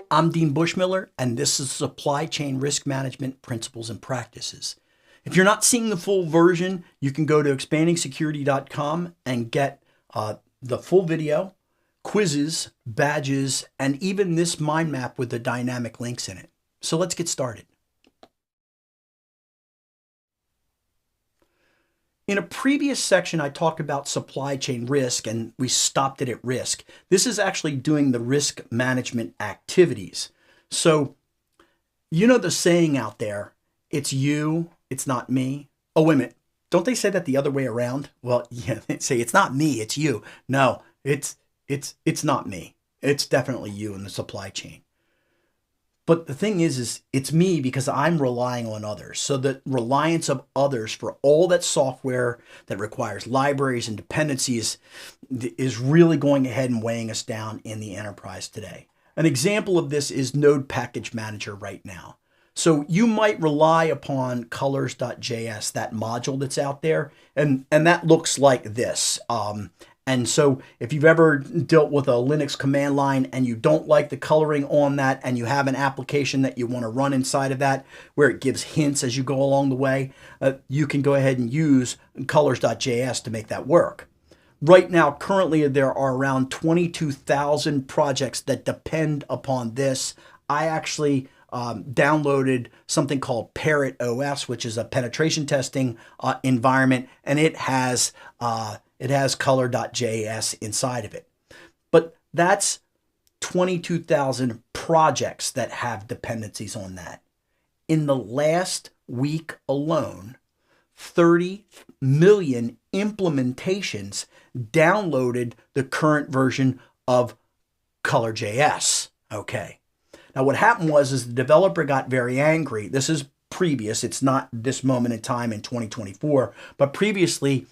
I'm Dean Bushmiller, and this is Supply Chain Risk Management Principles and Practices. If you're not seeing the full version, you can go to expandingsecurity.com and get the full video, quizzes, badges, and even this mind map with the dynamic links in it. So let's get started. In a previous section, I talked about supply chain risk, and we stopped it at risk. This is actually doing the risk management activities. So, you know the saying out there, it's you, it's not me. Oh, wait a minute. Don't they say that the other way around? Well, yeah, they say it's not me, it's you. No, it's not me. It's definitely you in the supply chain. But the thing is it's me because I'm relying on others. So the reliance of others for all that software that requires libraries and dependencies is really going ahead and weighing us down in the enterprise today. An example of this is Node Package Manager right now. So you might rely upon colors.js, that module that's out there, and that looks like this. And so if you've ever dealt with a Linux command line and you don't like the coloring on that and you have an application that you want to run inside of that where it gives hints as you go along the way, you can go ahead and use colors.js to make that work. Right now, currently, there are around 22,000 projects that depend upon this. I actually downloaded something called Parrot OS, which is a penetration testing environment, and it has color.js inside of it. But that's 22,000 projects that have dependencies on that. In the last week alone, 30 million implementations downloaded the current version of color.js. Okay. Now what happened is the developer got very angry. This is previous. It's not this moment in time in 2024, but previously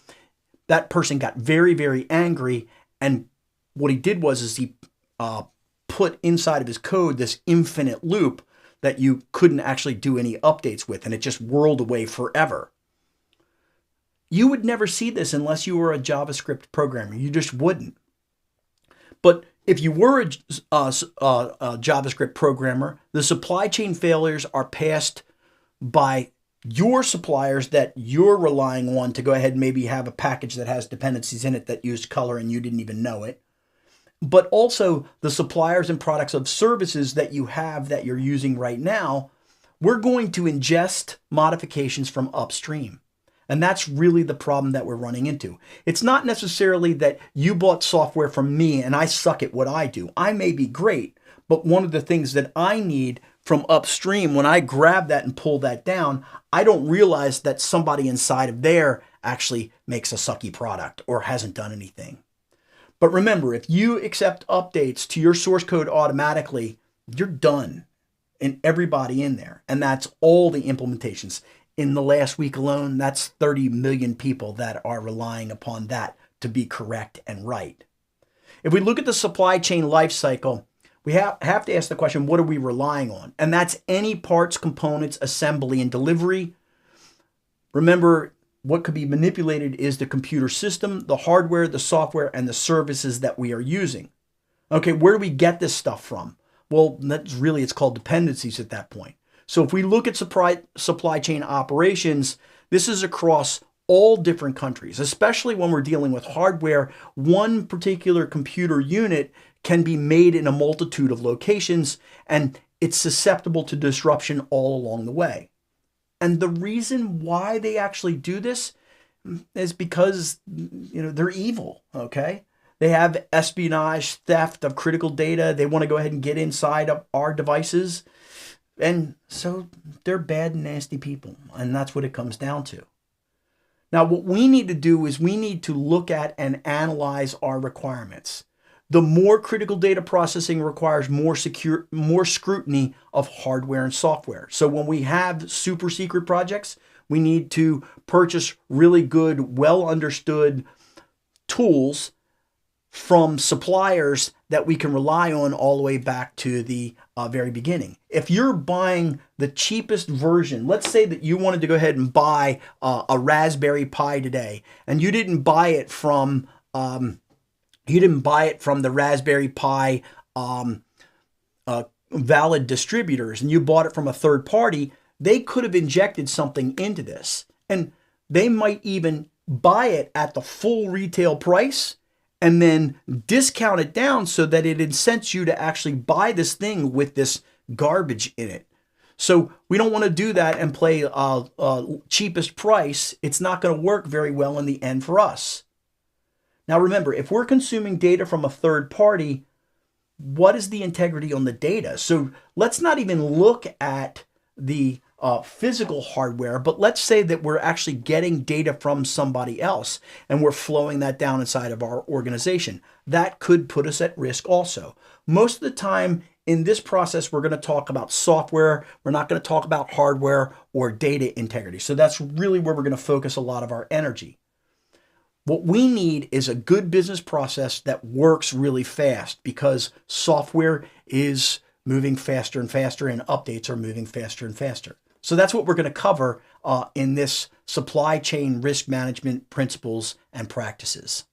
that person got very, very angry, and what he did was he put inside of his code this infinite loop that you couldn't actually do any updates with, and it just whirled away forever. You would never see this unless you were a JavaScript programmer. You just wouldn't. But if you were a JavaScript programmer, the supply chain failures are passed by your suppliers that you're relying on to go ahead and maybe have a package that has dependencies in it that use color and you didn't even know it. But also the suppliers and products of services that you have that you're using right now, we're going to ingest modifications from upstream. And that's really the problem that we're running into. It's not necessarily that you bought software from me and I suck at what I do. I may be great, but one of the things that I need from upstream, when I grab that and pull that down, I don't realize that somebody inside of there actually makes a sucky product or hasn't done anything. But remember, if you accept updates to your source code automatically, you're done and everybody in there. And that's all the implementations. In the last week alone, that's 30 million people that are relying upon that to be correct and right. If we look at the supply chain life cycle, we have to ask the question, what are we relying on? And that's any parts, components, assembly, and delivery. Remember, what could be manipulated is the computer system, the hardware, the software, and the services that we are using. Okay, where do we get this stuff from? Well, it's called dependencies at that point. So if we look at supply chain operations, this is across all different countries, especially when we're dealing with hardware. One particular computer unit can be made in a multitude of locations, and it's susceptible to disruption all along the way. And the reason why they actually do this is because, they're evil, okay? They have espionage, theft of critical data. They want to go ahead and get inside of our devices. And so they're bad and nasty people, and that's what it comes down to. Now, what we need to do is we need to look at and analyze our requirements. The more critical data processing requires more scrutiny of hardware and software. So when we have super secret projects, we need to purchase really good, well understood tools from suppliers that we can rely on all the way back to the very beginning. If you're buying the cheapest version, let's say that you wanted to go ahead and buy a Raspberry Pi today, and you didn't buy it from You didn't buy it from the Raspberry Pi valid distributors and you bought it from a third party. They could have injected something into this, and they might even buy it at the full retail price and then discount it down so that it incents you to actually buy this thing with this garbage in it. So we don't want to do that and play cheapest price. It's not going to work very well in the end for us. Now remember, if we're consuming data from a third party, what is the integrity on the data? So let's not even look at the physical hardware, but let's say that we're actually getting data from somebody else and we're flowing that down inside of our organization. That could put us at risk also. Most of the time in this process, we're going to talk about software. We're not going to talk about hardware or data integrity. So that's really where we're going to focus a lot of our energy. What we need is a good business process that works really fast, because software is moving faster and faster and updates are moving faster and faster. So that's what we're going to cover in this supply chain risk management principles and practices.